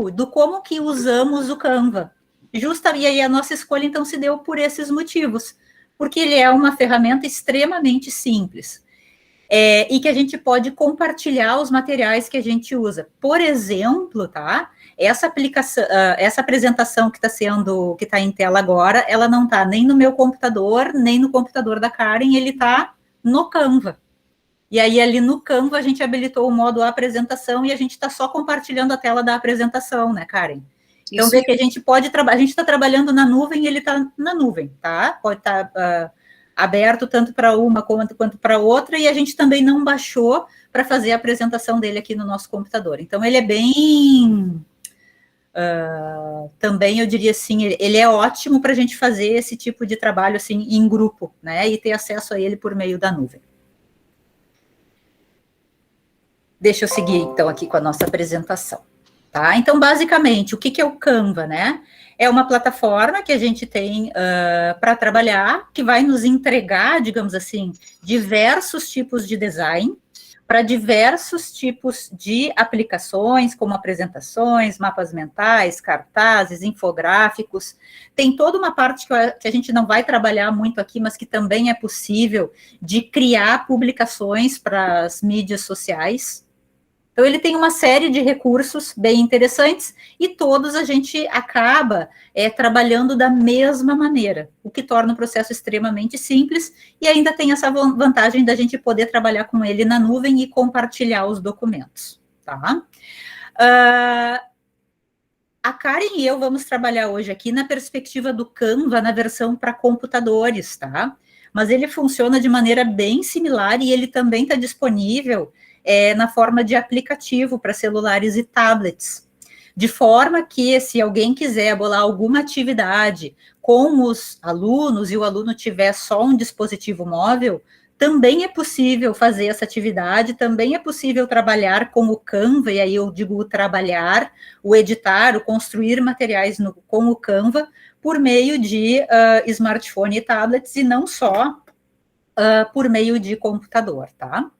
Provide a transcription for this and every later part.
pouco do como que usamos o Canva. E aí a nossa escolha, então, se deu por esses motivos, porque ele é uma ferramenta extremamente simples, e que a gente pode compartilhar os materiais que a gente usa. Por exemplo, tá? Essa aplicação, essa apresentação que está em tela agora, ela não está nem no meu computador, nem no computador da Karen, ele está no Canva. E aí, ali no Canva, a gente habilitou o modo apresentação e a gente está só compartilhando a tela da apresentação, né, Karen? Então, vê que a gente está trabalhando na nuvem e ele está na nuvem, tá? Pode estar aberto tanto para uma quanto para outra, e a gente também não baixou para fazer a apresentação dele aqui no nosso computador. Então, ele é bem... também, eu diria assim, ele é ótimo para a gente fazer esse tipo de trabalho, assim, em grupo, né? E ter acesso a ele por meio da nuvem. Deixa eu seguir, então, aqui com a nossa apresentação, tá? Então, basicamente, o que é o Canva, né? É uma plataforma que a gente tem para trabalhar, que vai nos entregar, digamos assim, diversos tipos de design, para diversos tipos de aplicações, como apresentações, mapas mentais, cartazes, infográficos. Tem toda uma parte que a gente não vai trabalhar muito aqui, mas que também é possível, de criar publicações para as mídias sociais. Então, ele tem uma série de recursos bem interessantes e todos a gente acaba trabalhando da mesma maneira, o que torna o processo extremamente simples e ainda tem essa vantagem da gente poder trabalhar com ele na nuvem e compartilhar os documentos, tá? A Karen e eu vamos trabalhar hoje aqui na perspectiva do Canva, na versão para computadores, tá? Mas ele funciona de maneira bem similar e ele também está disponível na forma de aplicativo para celulares e tablets, de forma que, se alguém quiser bolar alguma atividade com os alunos e o aluno tiver só um dispositivo móvel, também é possível fazer essa atividade, também é possível trabalhar com o Canva, e aí eu digo o trabalhar, o editar, o construir materiais com o Canva, por meio de smartphone e tablets, e não só por meio de computador, tá?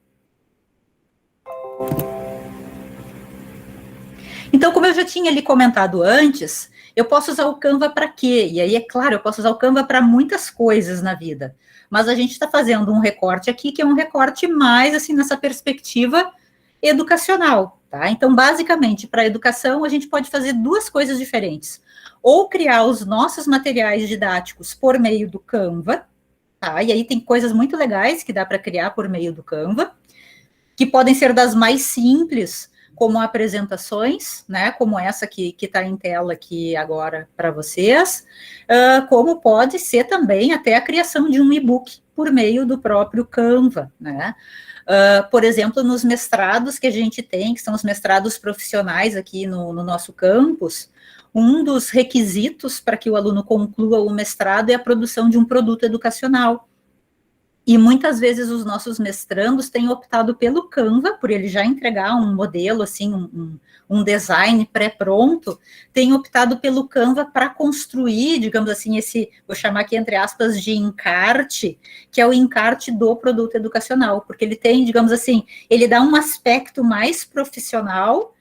Então, como eu já tinha ali comentado antes, eu posso usar o Canva para quê? E aí, é claro, eu posso usar o Canva para muitas coisas na vida, mas a gente está fazendo um recorte aqui, que é um recorte mais, assim, nessa perspectiva educacional, tá? Então, basicamente, para a educação, a gente pode fazer duas coisas diferentes. Ou criar os nossos materiais didáticos por meio do Canva, tá? E aí tem coisas muito legais que dá para criar por meio do Canva, que podem ser das mais simples, como apresentações, né, como essa que está em tela aqui agora para vocês, como pode ser também até a criação de um e-book por meio do próprio Canva, né. Por exemplo, nos mestrados que a gente tem, que são os mestrados profissionais aqui no nosso campus, um dos requisitos para que o aluno conclua o mestrado é a produção de um produto educacional. E muitas vezes os nossos mestrandos têm optado pelo Canva, por ele já entregar um modelo, assim, um design pré-pronto, tem optado pelo Canva para construir, digamos assim, vou chamar aqui entre aspas de encarte, que é o encarte do produto educacional, porque ele tem, digamos assim, ele dá um aspecto mais profissional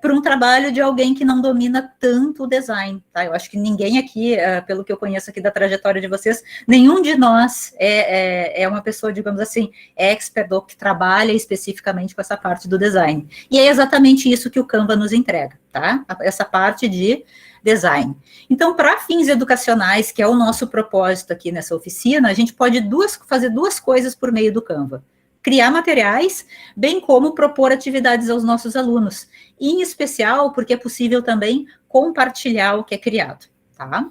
para um trabalho de alguém que não domina tanto o design, tá? Eu acho que ninguém aqui, pelo que eu conheço aqui da trajetória de vocês, nenhum de nós é uma pessoa, digamos assim, expert ou que trabalha especificamente com essa parte do design. E é exatamente isso que o Canva nos entrega, tá? Essa parte de design. Então, para fins educacionais, que é o nosso propósito aqui nessa oficina, a gente pode fazer duas coisas por meio do Canva: criar materiais, bem como propor atividades aos nossos alunos, em especial porque é possível também compartilhar o que é criado, tá?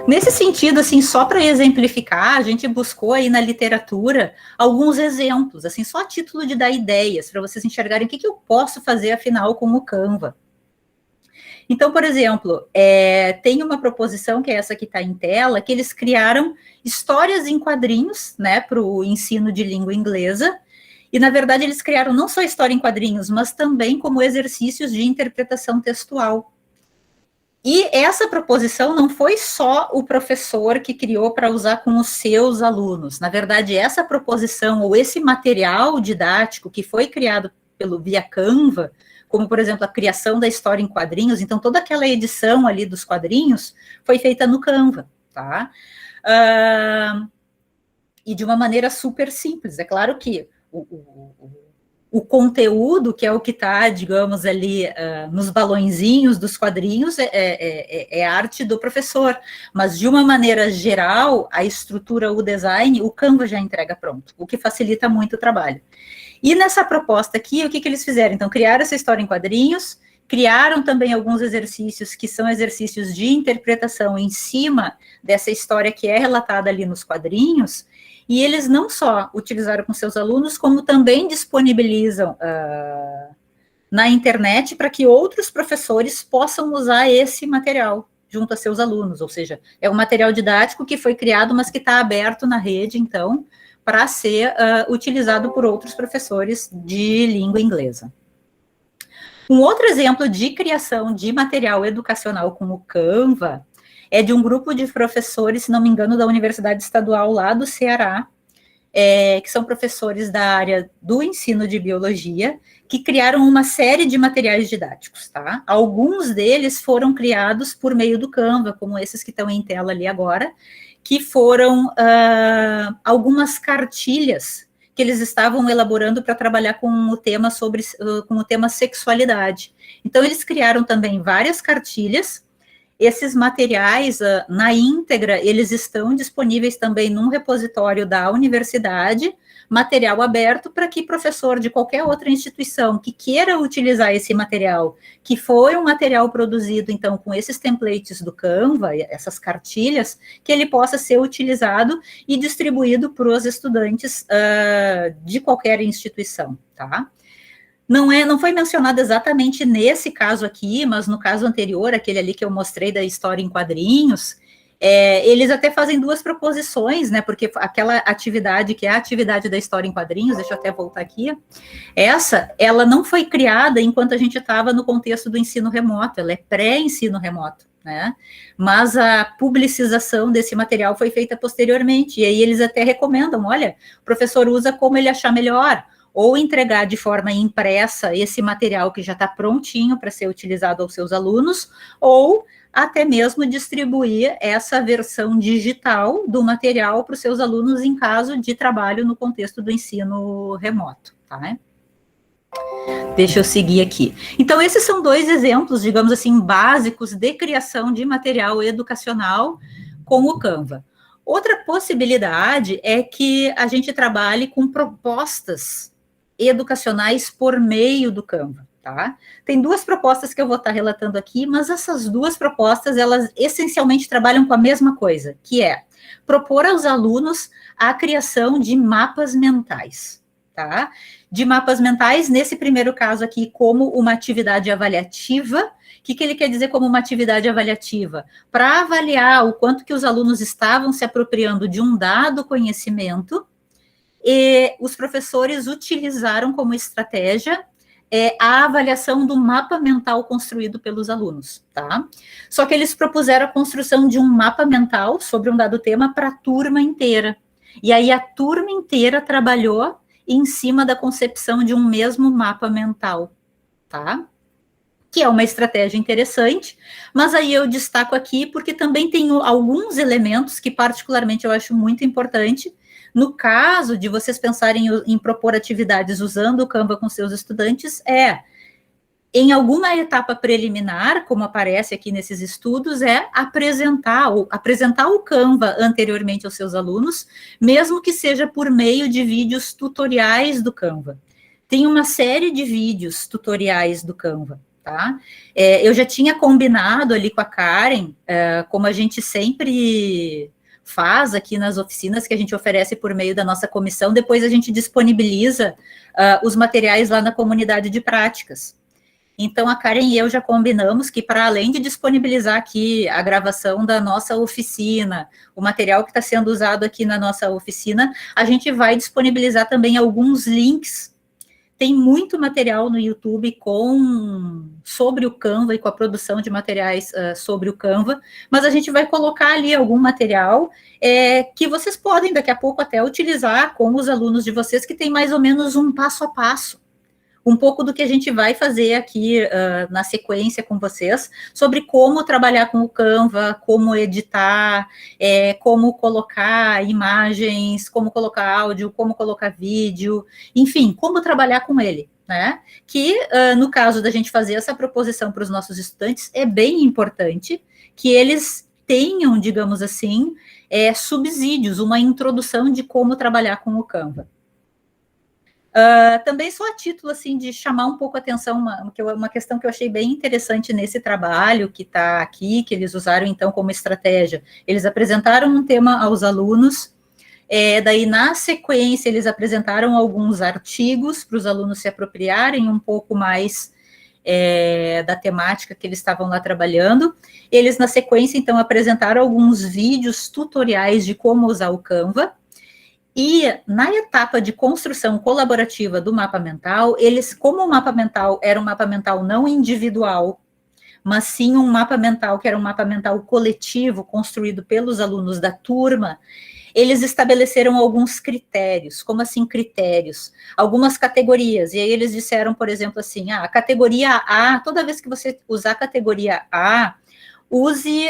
Nesse sentido, assim, só para exemplificar, a gente buscou aí na literatura alguns exemplos, assim, só a título de dar ideias, para vocês enxergarem o que eu posso fazer, afinal, com o Canva. Então, por exemplo, tem uma proposição, que é essa que está em tela, que eles criaram histórias em quadrinhos, né, para o ensino de língua inglesa, e, na verdade, eles criaram não só história em quadrinhos, mas também como exercícios de interpretação textual. E essa proposição não foi só o professor que criou para usar com os seus alunos. Na verdade, essa proposição, ou esse material didático que foi criado via Canva, como, por exemplo, a criação da história em quadrinhos. Então, toda aquela edição ali dos quadrinhos foi feita no Canva, tá? E de uma maneira super simples. É claro que o conteúdo, que é o que está, digamos, ali nos balõezinhos dos quadrinhos, é arte do professor, mas de uma maneira geral, a estrutura, o design, o Canva já entrega pronto, o que facilita muito o trabalho. E nessa proposta aqui, o que eles fizeram? Então, criaram essa história em quadrinhos, criaram também alguns exercícios que são exercícios de interpretação em cima dessa história que é relatada ali nos quadrinhos, e eles não só utilizaram com seus alunos, como também disponibilizam na internet para que outros professores possam usar esse material junto a seus alunos, ou seja, é um material didático que foi criado, mas que está aberto na rede, então, para ser utilizado por outros professores de língua inglesa. Um outro exemplo de criação de material educacional com o Canva é de um grupo de professores, se não me engano, da Universidade Estadual lá do Ceará, que são professores da área do ensino de biologia, que criaram uma série de materiais didáticos, tá? Alguns deles foram criados por meio do Canva, como esses que estão em tela ali agora, que foram algumas cartilhas que eles estavam elaborando para trabalhar com o tema com o tema sexualidade. Então, eles criaram também várias cartilhas. Esses materiais, na íntegra, eles estão disponíveis também num repositório da universidade, material aberto para que professor de qualquer outra instituição que queira utilizar esse material, que foi um material produzido, então, com esses templates do Canva, essas cartilhas, que ele possa ser utilizado e distribuído para os estudantes de qualquer instituição, tá? Não foi mencionado exatamente nesse caso aqui, mas no caso anterior, aquele ali que eu mostrei da história em quadrinhos, eles até fazem duas proposições, né, porque aquela atividade, que é a atividade da história em quadrinhos, deixa eu até voltar aqui, ela não foi criada enquanto a gente estava no contexto do ensino remoto, ela é pré-ensino remoto, né, mas a publicização desse material foi feita posteriormente, e aí eles até recomendam, olha, o professor usa como ele achar melhor, ou entregar de forma impressa esse material que já está prontinho para ser utilizado aos seus alunos, ou até mesmo distribuir essa versão digital do material para os seus alunos em caso de trabalho no contexto do ensino remoto, tá? Deixa eu seguir aqui. Então, esses são dois exemplos, digamos assim, básicos de criação de material educacional com o Canva. Outra possibilidade é que a gente trabalhe com propostas educacionais por meio do Canva, tá? Tem duas propostas que eu vou estar relatando aqui, mas essas duas propostas, elas essencialmente trabalham com a mesma coisa, que é propor aos alunos a criação de mapas mentais, tá? De mapas mentais, nesse primeiro caso aqui, como uma atividade avaliativa. O que ele quer dizer como uma atividade avaliativa? Para avaliar o quanto que os alunos estavam se apropriando de um dado conhecimento, e os professores utilizaram como estratégia a avaliação do mapa mental construído pelos alunos, tá? Só que eles propuseram a construção de um mapa mental sobre um dado tema para a turma inteira. E aí a turma inteira trabalhou em cima da concepção de um mesmo mapa mental, tá? Que é uma estratégia interessante, mas aí eu destaco aqui porque também tem alguns elementos que particularmente eu acho muito importante. No caso de vocês pensarem em propor atividades usando o Canva com seus estudantes, em alguma etapa preliminar, como aparece aqui nesses estudos, apresentar o Canva anteriormente aos seus alunos, mesmo que seja por meio de vídeos tutoriais do Canva. Tem uma série de vídeos tutoriais do Canva, tá? Eu já tinha combinado ali com a Karen, como a gente sempre faz aqui nas oficinas que a gente oferece por meio da nossa comissão, depois a gente disponibiliza os materiais lá na comunidade de práticas. Então, a Karen e eu já combinamos que, para além de disponibilizar aqui a gravação da nossa oficina, o material que está sendo usado aqui na nossa oficina, a gente vai disponibilizar também alguns links. Tem muito material no YouTube sobre o Canva e com a produção de materiais sobre o Canva, mas a gente vai colocar ali algum material que vocês podem, daqui a pouco, até utilizar com os alunos de vocês, que tem mais ou menos um passo a passo. um pouco do que a gente vai fazer aqui na sequência com vocês, sobre como trabalhar com o Canva, como editar, como colocar imagens, como colocar áudio, como colocar vídeo, enfim, como trabalhar com ele, né? Que, no caso da gente fazer essa proposição para os nossos estudantes, é bem importante que eles tenham, digamos assim, subsídios, uma introdução de como trabalhar com o Canva. Também só a título assim, de chamar um pouco a atenção, uma questão que eu achei bem interessante nesse trabalho que está aqui, que eles usaram então como estratégia. Eles apresentaram um tema aos alunos, daí na sequência eles apresentaram alguns artigos para os alunos se apropriarem um pouco mais da temática que eles estavam lá trabalhando. Eles na sequência então apresentaram alguns vídeos tutoriais de como usar o Canva. E na etapa de construção colaborativa do mapa mental, eles, como o mapa mental era um mapa mental não individual, mas sim um mapa mental que era um mapa mental coletivo, construído pelos alunos da turma, eles estabeleceram alguns critérios. Como assim critérios? Algumas categorias. E aí eles disseram, por exemplo, assim, a categoria A, toda vez que você usar a categoria A, use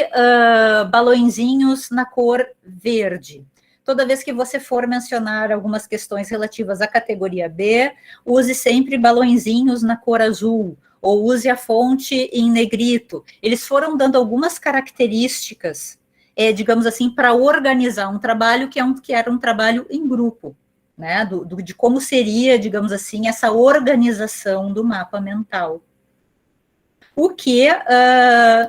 balõezinhos na cor verde. Toda vez que você for mencionar algumas questões relativas à categoria B, use sempre balõezinhos na cor azul, ou use a fonte em negrito. Eles foram dando algumas características, digamos assim, para organizar um trabalho que era um trabalho em grupo, né? De como seria, digamos assim, essa organização do mapa mental. O que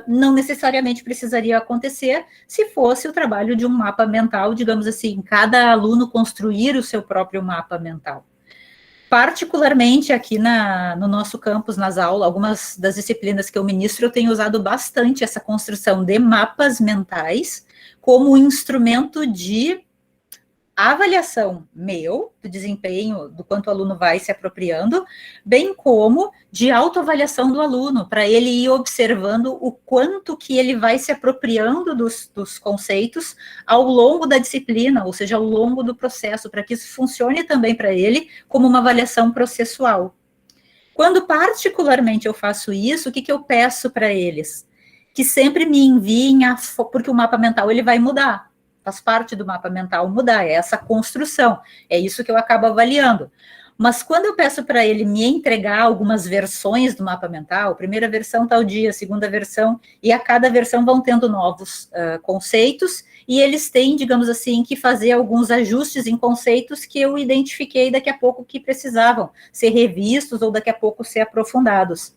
não necessariamente precisaria acontecer se fosse o trabalho de um mapa mental, digamos assim, cada aluno construir o seu próprio mapa mental. Particularmente aqui no nosso campus, nas aulas, algumas das disciplinas que eu ministro, eu tenho usado bastante essa construção de mapas mentais como instrumento de avaliação do desempenho, do quanto o aluno vai se apropriando, bem como de autoavaliação do aluno, para ele ir observando o quanto que ele vai se apropriando dos conceitos ao longo da disciplina, ou seja, ao longo do processo, para que isso funcione também para ele como uma avaliação processual. Quando particularmente eu faço isso, o que eu peço para eles? Que sempre me enviem, porque o mapa mental ele vai mudar, faz parte do mapa mental mudar, é essa construção, é isso que eu acabo avaliando. Mas quando eu peço para ele me entregar algumas versões do mapa mental, primeira versão tal dia, segunda versão, e a cada versão vão tendo novos conceitos, e eles têm, digamos assim, que fazer alguns ajustes em conceitos que eu identifiquei daqui a pouco que precisavam ser revistos ou daqui a pouco ser aprofundados.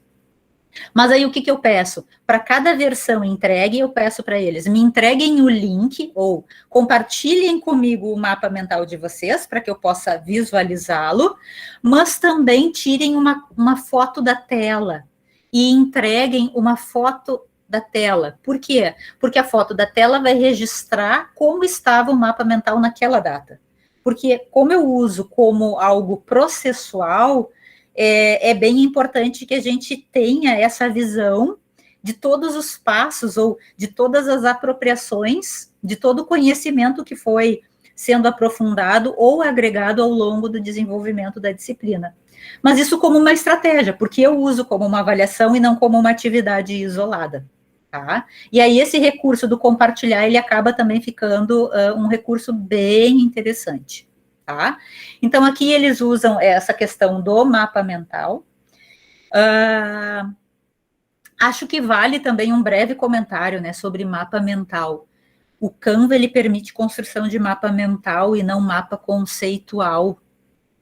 Mas aí o que eu peço? Para cada versão entregue, eu peço para eles, me entreguem o link ou compartilhem comigo o mapa mental de vocês, para que eu possa visualizá-lo, mas também tirem uma foto da tela e entreguem uma foto da tela. Por quê? Porque a foto da tela vai registrar como estava o mapa mental naquela data. Porque como eu uso como algo processual, é bem importante que a gente tenha essa visão de todos os passos ou de todas as apropriações, de todo o conhecimento que foi sendo aprofundado ou agregado ao longo do desenvolvimento da disciplina. Mas isso como uma estratégia, porque eu uso como uma avaliação e não como uma atividade isolada. Tá? E aí esse recurso do compartilhar, ele acaba também ficando um recurso bem interessante. Tá? Então, aqui eles usam essa questão do mapa mental. Acho que vale também um breve comentário, né, sobre mapa mental. O Canva, ele permite construção de mapa mental e não mapa conceitual.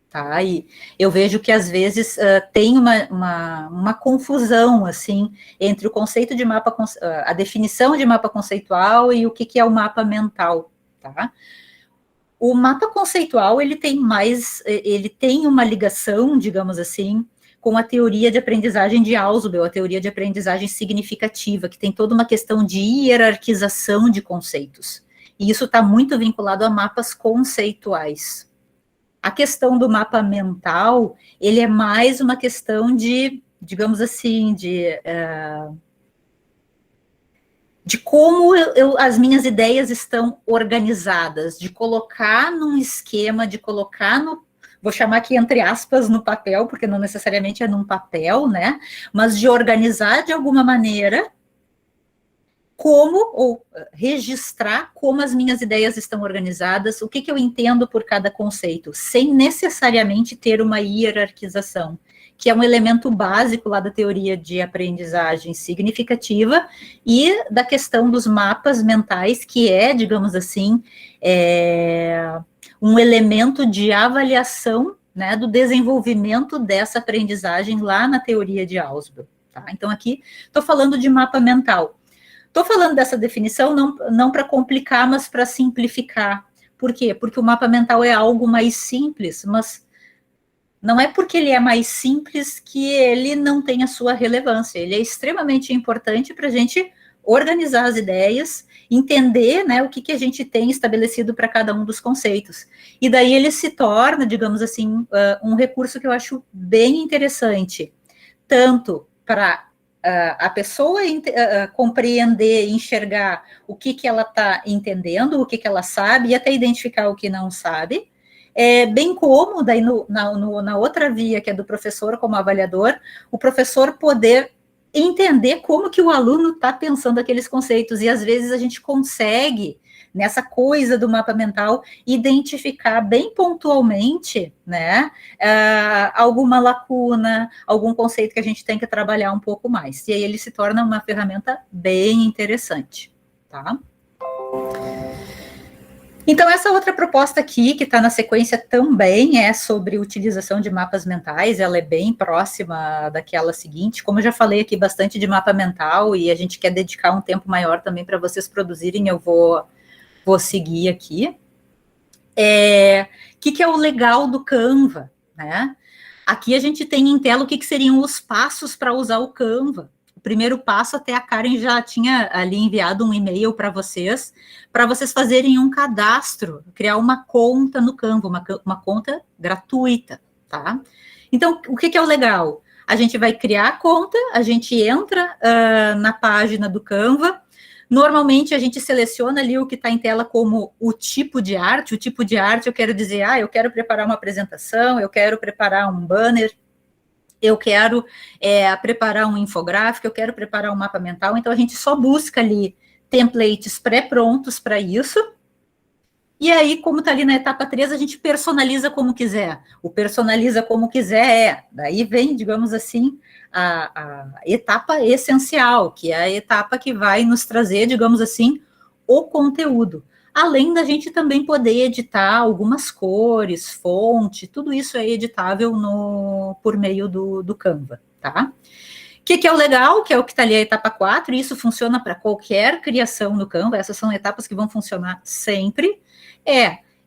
Tá? E eu vejo que, às vezes, tem uma confusão, assim, entre o conceito de mapa, a definição de mapa conceitual e o que é o mapa mental, tá? O mapa conceitual, ele tem uma ligação, digamos assim, com a teoria de aprendizagem de Ausubel, a teoria de aprendizagem significativa, que tem toda uma questão de hierarquização de conceitos. E isso está muito vinculado a mapas conceituais. A questão do mapa mental, ele é mais uma questão de, digamos assim, de como as minhas ideias estão organizadas, de colocar num esquema, de colocar vou chamar aqui entre aspas, no papel, porque não necessariamente é num papel, né? Mas de organizar de alguma maneira como, ou registrar como as minhas ideias estão organizadas, o que, que eu entendo por cada conceito, sem necessariamente ter uma hierarquização, que é um elemento básico lá da teoria de aprendizagem significativa e da questão dos mapas mentais, que é, digamos assim, um elemento de avaliação, né, do desenvolvimento dessa aprendizagem lá na teoria de Ausubel. Tá? Então, aqui, estou falando de mapa mental. Estou falando dessa definição não para complicar, mas para simplificar. Por quê? Porque o mapa mental é algo mais simples, mas não é porque ele é mais simples que ele não tem a sua relevância. Ele é extremamente importante para a gente organizar as ideias, entender, né, o que a gente tem estabelecido para cada um dos conceitos. E daí ele se torna, digamos assim, um recurso que eu acho bem interessante, tanto para a pessoa compreender, enxergar o que ela está entendendo, o que ela sabe, e até identificar o que não sabe, bem como, daí na outra via, que é do professor como avaliador, o professor poder entender como que o aluno está pensando aqueles conceitos, e às vezes a gente consegue, nessa coisa do mapa mental, identificar bem pontualmente, né, alguma lacuna, algum conceito que a gente tem que trabalhar um pouco mais, e aí ele se torna uma ferramenta bem interessante, tá? Então, essa outra proposta aqui, que está na sequência também, é sobre utilização de mapas mentais, ela é bem próxima daquela seguinte, como eu já falei aqui bastante de mapa mental, e a gente quer dedicar um tempo maior também para vocês produzirem, eu vou seguir aqui. O que é o legal do Canva, né? Aqui a gente tem em tela o que seriam os passos para usar o Canva. O primeiro passo, até a Karen já tinha ali enviado um e-mail para vocês fazerem um cadastro, criar uma conta no Canva, uma conta gratuita, tá? Então, o que é o legal? A gente vai criar a conta, a gente entra na página do Canva. Normalmente, a gente seleciona ali o que está em tela como o tipo de arte. O tipo de arte, eu quero dizer, eu quero preparar uma apresentação, eu quero preparar um banner, eu quero preparar um infográfico, eu quero preparar um mapa mental. Então, a gente só busca ali templates pré-prontos para isso. E aí, como está ali na etapa 3, a gente personaliza como quiser. O personaliza como quiser daí vem, digamos assim, a etapa essencial, que é a etapa que vai nos trazer, digamos assim, o conteúdo. Além da gente também poder editar algumas cores, fonte, tudo isso é editável por meio do Canva, tá? O que é o legal, que é o que está ali a etapa 4, e isso funciona para qualquer criação no Canva, essas são etapas que vão funcionar sempre,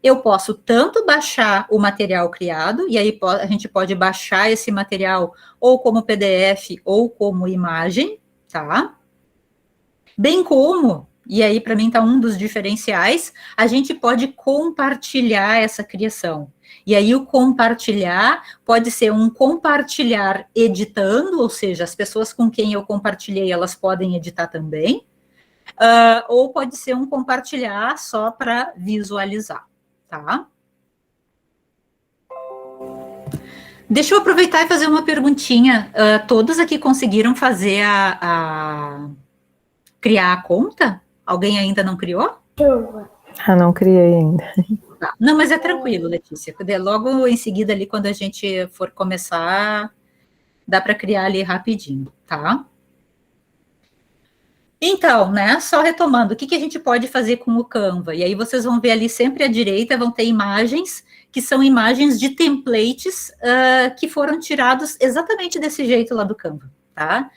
eu posso tanto baixar o material criado, e aí a gente pode baixar esse material ou como PDF ou como imagem, tá? Bem como, e aí para mim está um dos diferenciais, a gente pode compartilhar essa criação. E aí o compartilhar pode ser um compartilhar editando, ou seja, as pessoas com quem eu compartilhei, elas podem editar também, ou pode ser um compartilhar só para visualizar, tá? Deixa eu aproveitar e fazer uma perguntinha. Todos aqui conseguiram fazer criar a conta? Alguém ainda não criou? Não criei ainda. Tá. Não, mas é tranquilo, Letícia. Logo em seguida ali, quando a gente for começar, dá para criar ali rapidinho, tá? Então, né, só retomando, o que a gente pode fazer com o Canva? E aí vocês vão ver ali sempre à direita, vão ter imagens, que são imagens de templates que foram tirados exatamente desse jeito lá do Canva, tá?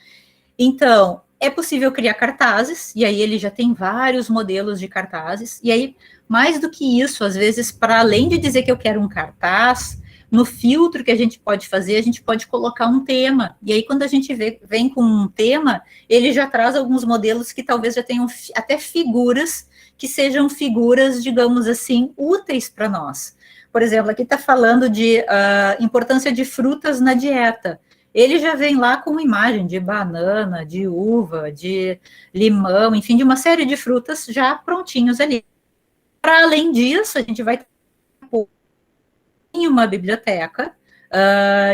Então, é possível criar cartazes, e aí ele já tem vários modelos de cartazes, e aí, mais do que isso, às vezes, para além de dizer que eu quero um cartaz, no filtro que a gente pode fazer, a gente pode colocar um tema, e aí quando a gente vem com um tema, ele já traz alguns modelos que talvez já tenham até figuras, que sejam figuras, digamos assim, úteis para nós. Por exemplo, aqui está falando de importância de frutas na dieta. Ele já vem lá com imagem de banana, de uva, de limão, enfim, de uma série de frutas já prontinhos ali. Para além disso, a gente vai uma biblioteca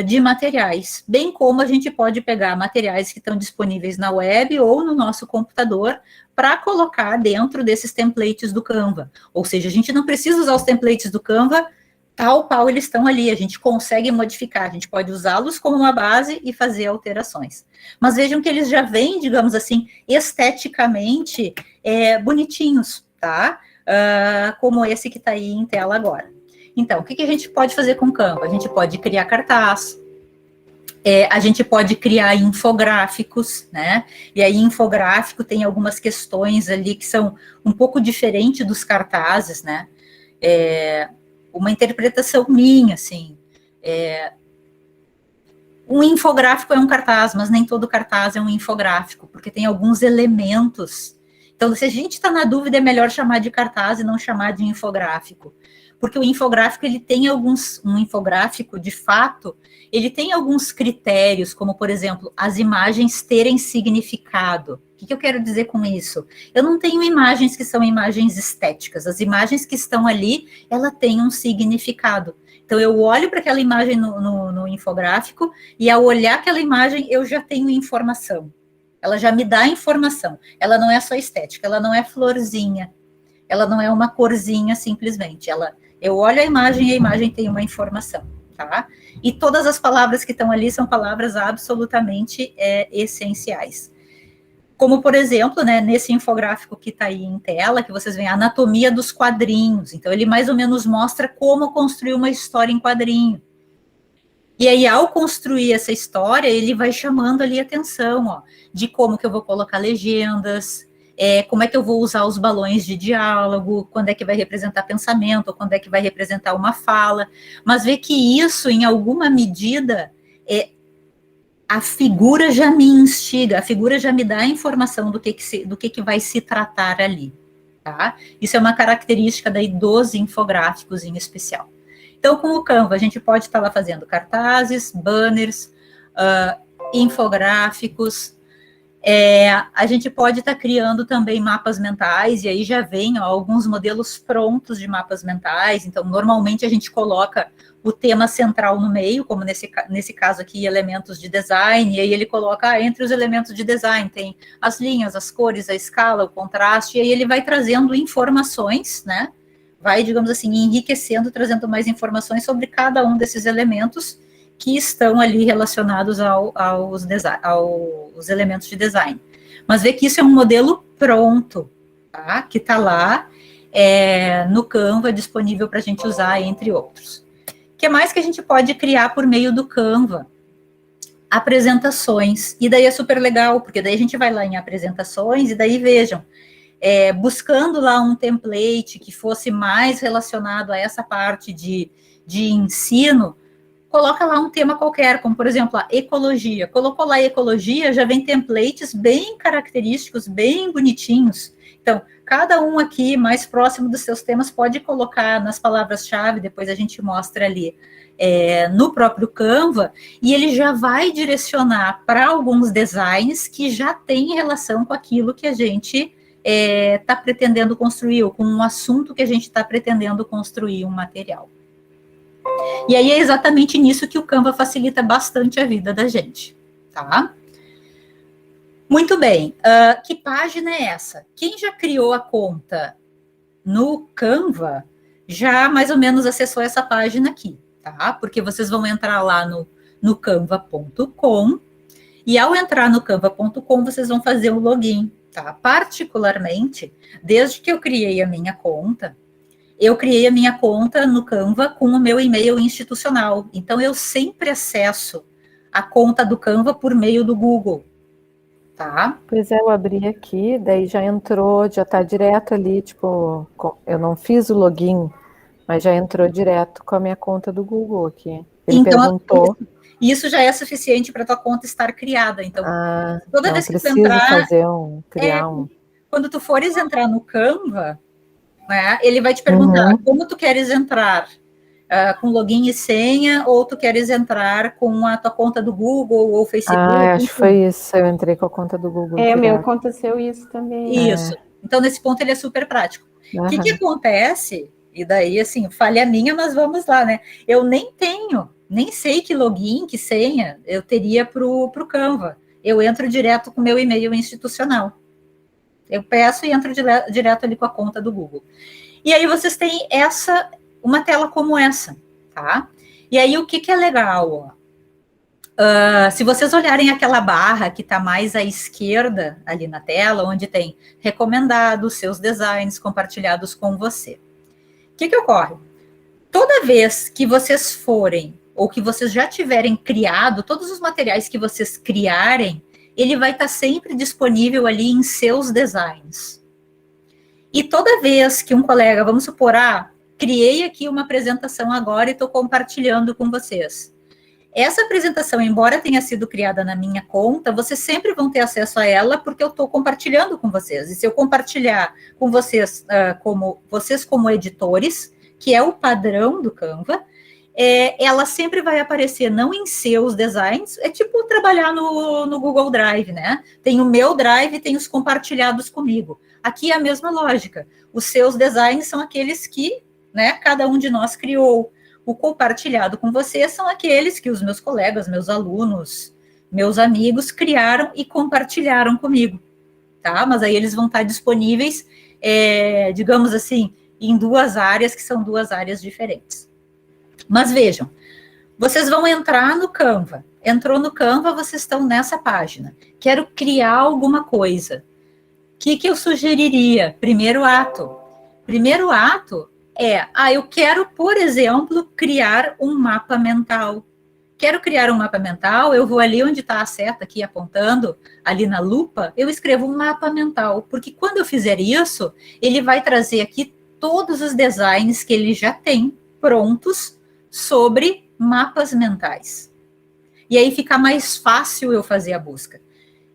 de materiais, bem como a gente pode pegar materiais que estão disponíveis na web ou no nosso computador para colocar dentro desses templates do Canva. Ou seja, a gente não precisa usar os templates do Canva tal qual eles estão ali, a gente consegue modificar, a gente pode usá-los como uma base e fazer alterações. Mas vejam que eles já vêm, digamos assim, esteticamente bonitinhos, tá? Como esse que está aí em tela agora. Então, o que a gente pode fazer com o Canva? A gente pode criar cartaz, a gente pode criar infográficos, né? E aí, infográfico tem algumas questões ali que são um pouco diferentes dos cartazes, né? Uma interpretação minha, assim. Um infográfico é um cartaz, mas nem todo cartaz é um infográfico, porque tem alguns elementos. Então, se a gente está na dúvida, é melhor chamar de cartaz e não chamar de infográfico. Porque o infográfico, ele tem um infográfico, de fato, ele tem alguns critérios, como, por exemplo, as imagens terem significado. O que eu quero dizer com isso? Eu não tenho imagens que são imagens estéticas, as imagens que estão ali, ela tem um significado. Então, eu olho para aquela imagem no infográfico, e ao olhar aquela imagem, eu já tenho informação. Ela já me dá informação. Ela não é só estética, ela não é florzinha, ela não é uma corzinha simplesmente, eu olho a imagem e a imagem tem uma informação, tá? E todas as palavras que estão ali são palavras absolutamente essenciais. Como, por exemplo, né, nesse infográfico que está aí em tela, que vocês veem a anatomia dos quadrinhos. Então, ele mais ou menos mostra como construir uma história em quadrinho. E aí, ao construir essa história, ele vai chamando ali a atenção, ó, de como que eu vou colocar legendas, como é que eu vou usar os balões de diálogo, quando é que vai representar pensamento, ou quando é que vai representar uma fala, mas vê que isso, em alguma medida, a figura já me instiga, a figura já me dá a informação do que vai se tratar ali, tá? Isso é uma característica daí dos infográficos em especial. Então, com o Canva, a gente pode estar lá fazendo cartazes, banners, infográficos, a gente pode estar criando também mapas mentais, e aí já vem alguns modelos prontos de mapas mentais. Então, normalmente a gente coloca o tema central no meio, como nesse caso aqui, elementos de design, e aí ele coloca, entre os elementos de design, tem as linhas, as cores, a escala, o contraste, e aí ele vai trazendo informações, né? Vai, digamos assim, enriquecendo, trazendo mais informações sobre cada um desses elementos que estão ali relacionados aos elementos de design. Mas vê que isso é um modelo pronto, tá? Que está lá no Canva, disponível para a gente usar, entre outros. O que mais que a gente pode criar por meio do Canva? Apresentações. E daí é super legal, porque daí a gente vai lá em apresentações, e daí vejam, buscando lá um template que fosse mais relacionado a essa parte de ensino, coloca lá um tema qualquer, como, por exemplo, a ecologia. Colocou lá ecologia, já vem templates bem característicos, bem bonitinhos. Então, cada um aqui, mais próximo dos seus temas, pode colocar nas palavras-chave, depois a gente mostra ali no próprio Canva, e ele já vai direcionar para alguns designs que já têm relação com aquilo que a gente está pretendendo construir, ou com um assunto que a gente está pretendendo construir um material. E aí é exatamente nisso que o Canva facilita bastante a vida da gente, tá? Muito bem, que página é essa? Quem já criou a conta no Canva, já mais ou menos acessou essa página aqui, tá? Porque vocês vão entrar lá no canva.com, e ao entrar no canva.com, vocês vão fazer o login, tá? Particularmente, desde que eu criei a minha conta, eu criei a minha conta no Canva com o meu e-mail institucional. Então, eu sempre acesso a conta do Canva por meio do Google, tá? Pois é, eu abri aqui, daí já entrou, já está direto ali, tipo, eu não fiz o login, mas já entrou direto com a minha conta do Google aqui. Ele então, perguntou. Isso já é suficiente para a tua conta estar criada. Então, toda vez que tu entrar, quando tu fores entrar no Canva, né, ele vai te perguntar como tu queres entrar, com login e senha, ou tu queres entrar com a tua conta do Google ou Facebook. Acho que foi isso, eu entrei com a conta do Google. Meu, aconteceu isso também. Isso. Então, nesse ponto, ele é super prático. O que acontece E daí, assim, falha minha, mas vamos lá, né? Eu nem sei que login, que senha eu teria para o Canva. Eu entro direto com o meu e-mail institucional. Eu peço e entro direto ali com a conta do Google. E aí vocês têm uma tela como essa, tá? E aí o que é legal, ó? Se vocês olharem aquela barra que está mais à esquerda ali na tela, onde tem recomendados, seus designs compartilhados com você. O que ocorre? Toda vez que vocês forem, ou que vocês já tiverem criado, todos os materiais que vocês criarem, ele vai estar sempre disponível ali em seus designs. E toda vez que um colega, vamos supor, criei aqui uma apresentação agora e estou compartilhando com vocês. Essa apresentação, embora tenha sido criada na minha conta, vocês sempre vão ter acesso a ela porque eu estou compartilhando com vocês. E se eu compartilhar com vocês, como editores, que é o padrão do Canva, ela sempre vai aparecer não em seus designs, é tipo trabalhar no Google Drive, né? Tem o meu Drive, tem os compartilhados comigo. Aqui é a mesma lógica. Os seus designs são aqueles que, né, cada um de nós criou. O compartilhado com você são aqueles que os meus colegas, meus alunos, meus amigos criaram e compartilharam comigo, tá? Mas aí eles vão estar disponíveis, digamos assim, em duas áreas, que são duas áreas diferentes. Mas vejam, vocês vão entrar no Canva. Entrou no Canva, vocês estão nessa página. Quero criar alguma coisa. O que eu sugeriria? Primeiro ato. Primeiro ato eu quero, por exemplo, criar um mapa mental. Quero criar um mapa mental, eu vou ali onde está a seta aqui apontando, ali na lupa, eu escrevo um mapa mental, porque quando eu fizer isso, ele vai trazer aqui todos os designs que ele já tem prontos sobre mapas mentais. E aí fica mais fácil eu fazer a busca.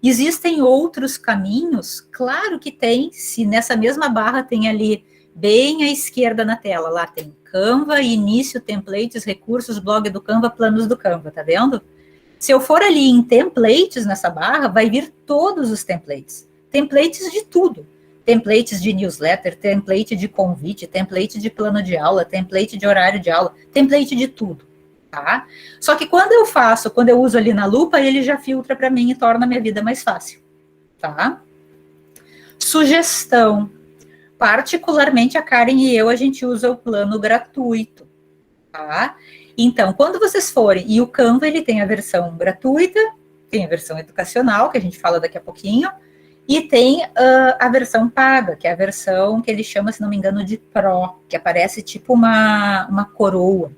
Existem outros caminhos? Claro que tem, se nessa mesma barra tem ali bem à esquerda na tela, lá tem Canva, início, templates, recursos, blog do Canva, planos do Canva, tá vendo? Se eu for ali em templates nessa barra, vai vir todos os templates. Templates de tudo. Templates de newsletter, template de convite, template de plano de aula, template de horário de aula, template de tudo, tá? Só que quando eu uso ali na lupa, ele já filtra para mim e torna a minha vida mais fácil, tá? Sugestão. Particularmente a Karen e eu, a gente usa o plano gratuito, tá? Então, quando vocês forem, e o Canva, ele tem a versão gratuita, tem a versão educacional, que a gente fala daqui a pouquinho, e tem a versão paga, que é a versão que ele chama, se não me engano, de Pro, que aparece tipo uma coroa.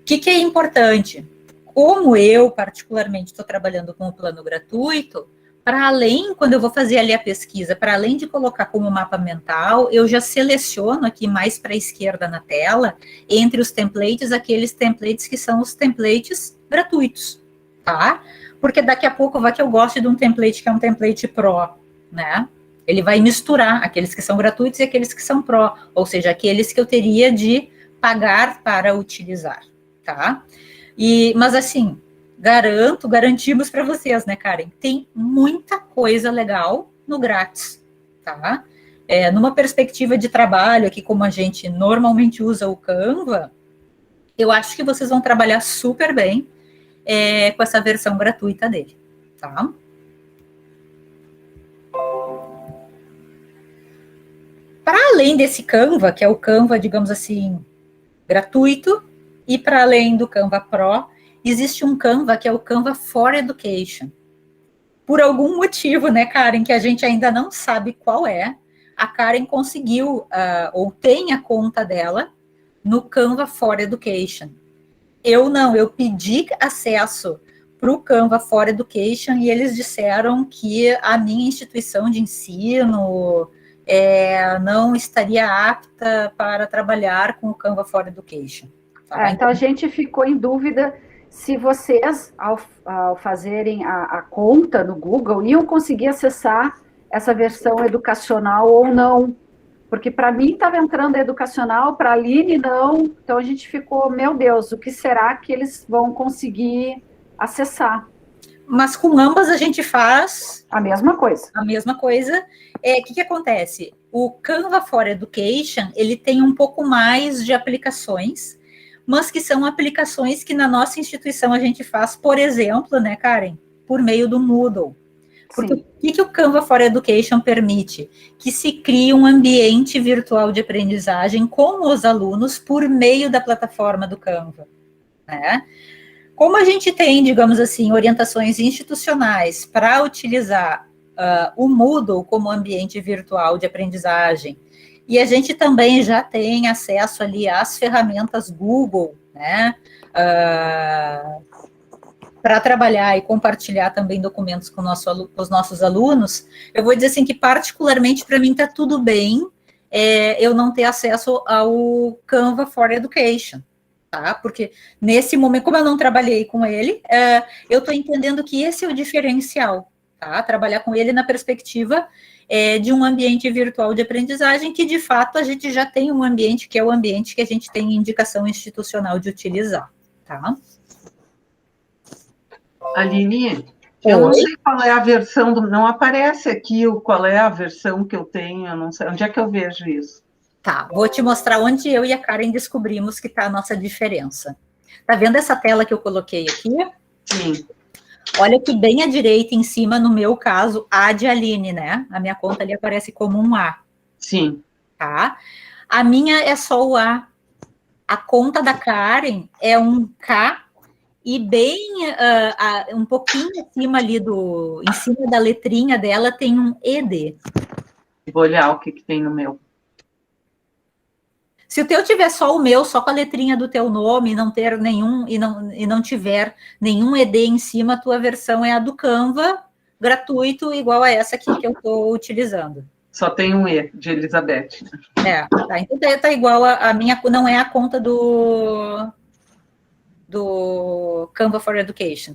O que é importante? Como eu, particularmente, estou trabalhando com o plano gratuito, para além, quando eu vou fazer ali a pesquisa, para além de colocar como mapa mental, eu já seleciono aqui mais para a esquerda na tela, entre os templates, aqueles templates que são os templates gratuitos, tá? Porque daqui a pouco vai que eu gosto de um template que é um template Pro, né? Ele vai misturar aqueles que são gratuitos e aqueles que são Pro, ou seja, aqueles que eu teria de pagar para utilizar, tá? Mas assim, garantimos para vocês, né, Karen? Tem muita coisa legal no grátis, tá? Numa perspectiva de trabalho, aqui como a gente normalmente usa o Canva, eu acho que vocês vão trabalhar super bem com essa versão gratuita dele, tá? Para além desse Canva, que é o Canva, digamos assim, gratuito, e para além do Canva Pro, existe um Canva que é o Canva for Education. Por algum motivo, né, Karen, que a gente ainda não sabe qual é, a Karen conseguiu, ou tem a conta dela, no Canva for Education. Eu não, eu pedi acesso para o Canva for Education e eles disseram que a minha instituição de ensino não estaria apta para trabalhar com o Canva for Education. Tá? Então a gente ficou em dúvida se vocês, ao fazerem a conta no Google, iam conseguir acessar essa versão educacional ou não. Porque para mim estava entrando a educacional, para a Aline não. Então a gente ficou, meu Deus, o que será que eles vão conseguir acessar? mas com ambas a gente faz A mesma coisa. a mesma coisa. O que acontece? O Canva for Education, ele tem um pouco mais de aplicações, mas que são aplicações que na nossa instituição a gente faz, por exemplo, né, Karen? Por meio do Moodle. Porque Sim. o que o Canva for Education permite? Que se crie um ambiente virtual de aprendizagem com os alunos por meio da plataforma do Canva, né? Como a gente tem, digamos assim, orientações institucionais para utilizar o Moodle como ambiente virtual de aprendizagem, e a gente também já tem acesso ali às ferramentas Google, né, para trabalhar e compartilhar também documentos com os nossos alunos, eu vou dizer assim que particularmente para mim está tudo bem eu não ter acesso ao Canva for Education, tá? Porque nesse momento, como eu não trabalhei com ele, eu estou entendendo que esse é o diferencial, tá? Trabalhar com ele na perspectiva de um ambiente virtual de aprendizagem, que de fato a gente já tem um ambiente que é o ambiente que a gente tem indicação institucional de utilizar, tá? Aline, eu não sei qual é a versão, não aparece aqui qual é a versão que eu tenho, eu não sei, onde é que eu vejo isso? Tá, vou te mostrar onde eu e a Karen descobrimos que está a nossa diferença. Tá vendo essa tela que eu coloquei aqui? Sim. Olha que bem à direita, em cima, no meu caso, A de Aline, né? A minha conta ali aparece como um A. Sim. Tá? A minha é só o A. A conta da Karen é um K e bem um pouquinho acima ali em cima da letrinha dela tem um ED. Vou olhar o que tem no meu. Se o teu tiver só o meu, só com a letrinha do teu nome, não ter nenhum e não tiver nenhum ED em cima, a tua versão é a do Canva, gratuito, igual a essa aqui que eu estou utilizando. Só tem um E de Elizabeth. Tá, então tá igual a minha, não é a conta do Canva for Education.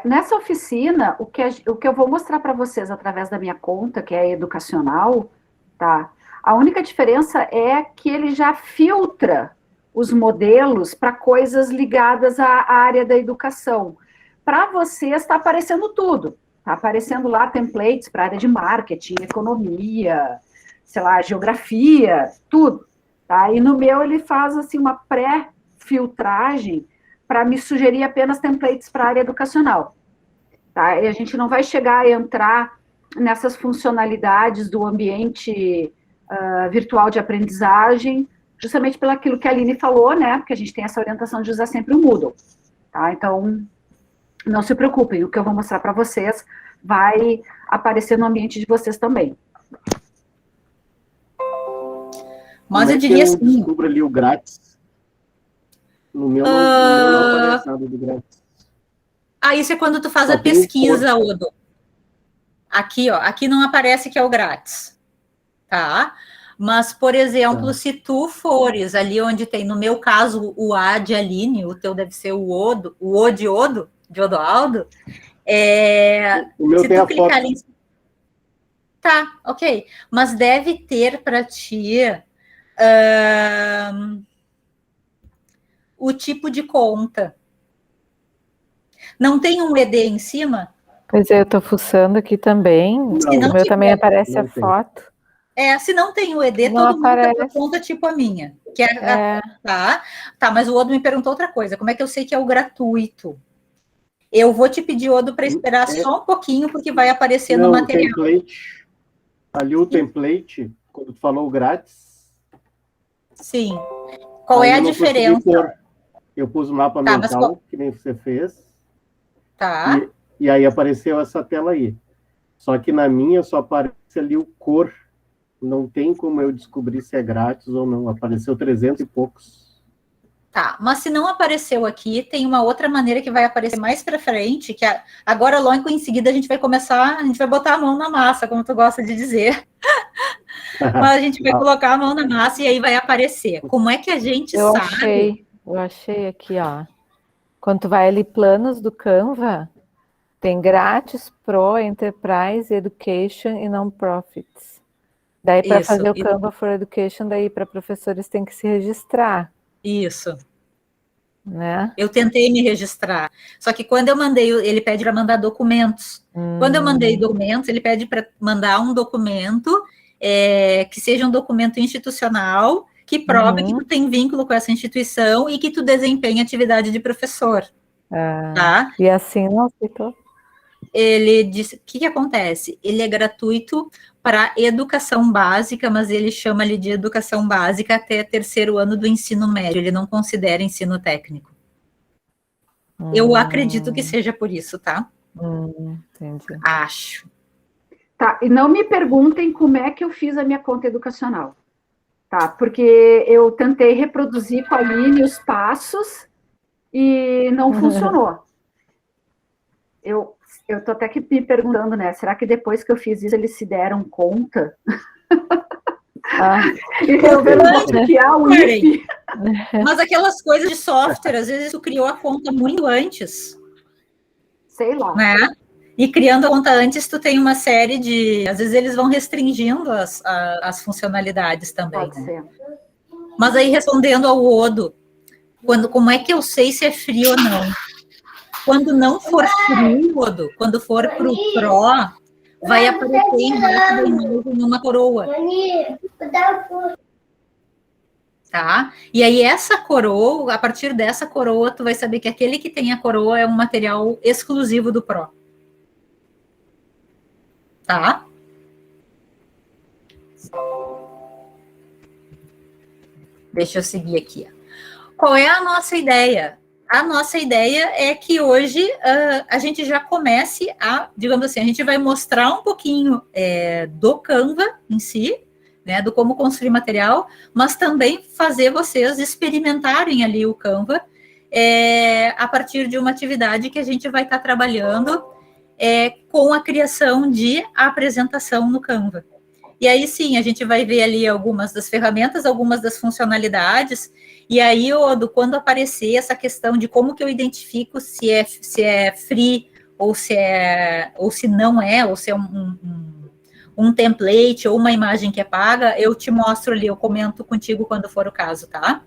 Nessa oficina, o que eu vou mostrar para vocês através da minha conta, que é educacional, tá? A única diferença é que ele já filtra os modelos para coisas ligadas à área da educação. Para vocês está aparecendo tudo. Está aparecendo lá templates para a área de marketing, economia, sei lá, geografia, tudo. Tá? E no meu ele faz assim uma pré-filtragem para me sugerir apenas templates para a área educacional. Tá? E a gente não vai chegar a entrar nessas funcionalidades do ambiente virtual de aprendizagem, justamente pelo aquilo que a Aline falou, né? Porque a gente tem essa orientação de usar sempre o Moodle. Tá? Então, não se preocupem, o que eu vou mostrar para vocês vai aparecer no ambiente de vocês também. Mas eu diria assim... Eu descubro ali o grátis. No meu não aparece nada do grátis. Isso é quando tu faz Só a tem pesquisa, Odo. Aqui, ó, aqui não aparece que é o grátis, tá? Mas, por exemplo, se tu fores ali onde tem, no meu caso, o A de Aline, o teu deve ser o Odo, o O de Odoaldo, o meu se tem tu a clicar foto. ali... Tá, ok. Mas deve ter para ti o tipo de conta. Não tem um ED em cima? Pois é, eu estou fuçando aqui também. Não, O meu também aparece a foto. Se não tem o ED, Não todo mundo tem uma aparece. conta tipo a minha. Tá, mas o Odo me perguntou outra coisa. Como é que eu sei que é o gratuito? Eu vou te pedir, Odo, para esperar só um pouquinho, porque vai aparecer no material. Template, ali o template, quando tu falou grátis. Sim. Qual é a diferença? Eu pus o mapa mental, que nem você fez. Tá. E aí apareceu essa tela aí. Só que na minha só aparece ali o cor. Não tem como eu descobrir se é grátis ou não. Apareceu 300 e poucos. Tá, mas se não apareceu aqui, tem uma outra maneira que vai aparecer mais para frente, que agora, logo em seguida, a gente vai botar a mão na massa, como tu gosta de dizer. Mas a gente vai colocar a mão na massa e aí vai aparecer. Como é que a gente sabe? Eu achei aqui, ó. Quando tu vai ali, planos do Canva, tem grátis, Pro, Enterprise, Education e Non-Profits. Daí, para fazer o Canva for Education, daí para professores tem que se registrar. Isso. né? Eu tentei me registrar. Só que quando eu mandei, ele pede para mandar documentos. Quando eu mandei documentos, ele pede para mandar um documento que seja um documento institucional, que prove que tu tem vínculo com essa instituição e que tu desempenha atividade de professor. Tá? E assim não aceitou? Ele disse, o que acontece? Ele é gratuito para educação básica, mas ele chama ali de educação básica até 3º ano do ensino médio, ele não considera ensino técnico. Eu acredito que seja por isso, tá? Entendi. Acho. Tá, e não me perguntem como é que eu fiz a minha conta educacional, tá? Porque eu tentei reproduzir com a Aline os passos e não funcionou. Eu tô até que me perguntando, né? Será que depois que eu fiz isso, eles se deram conta? E resolveram bloquear o IFE? Mas aquelas coisas de software, às vezes tu criou a conta muito antes. Sei lá. Né? E criando a conta antes, tu tem uma série de... Às vezes eles vão restringindo as funcionalidades também. Pode ser. Mas aí, respondendo ao Odo, como é que eu sei se é free ou não? Quando não for free, Odo, quando for pro Pro, vai aparecer embaixo da imagem uma coroa. Tá? E aí, essa coroa, a partir dessa coroa, tu vai saber que aquele que tem a coroa é um material exclusivo do Pro. Tá? Deixa eu seguir aqui. Qual é a nossa ideia? A nossa ideia é que hoje a gente já comece digamos assim, a gente vai mostrar um pouquinho do Canva em si, né, do como construir material, mas também fazer vocês experimentarem ali o Canva a partir de uma atividade que a gente vai estar trabalhando com a criação de apresentação no Canva. E aí sim, a gente vai ver ali algumas das ferramentas, algumas das funcionalidades, e aí, Odo, quando aparecer essa questão de como que eu identifico se é free, ou se não é, ou se é um template, ou uma imagem que é paga, eu te mostro ali, eu comento contigo quando for o caso, tá?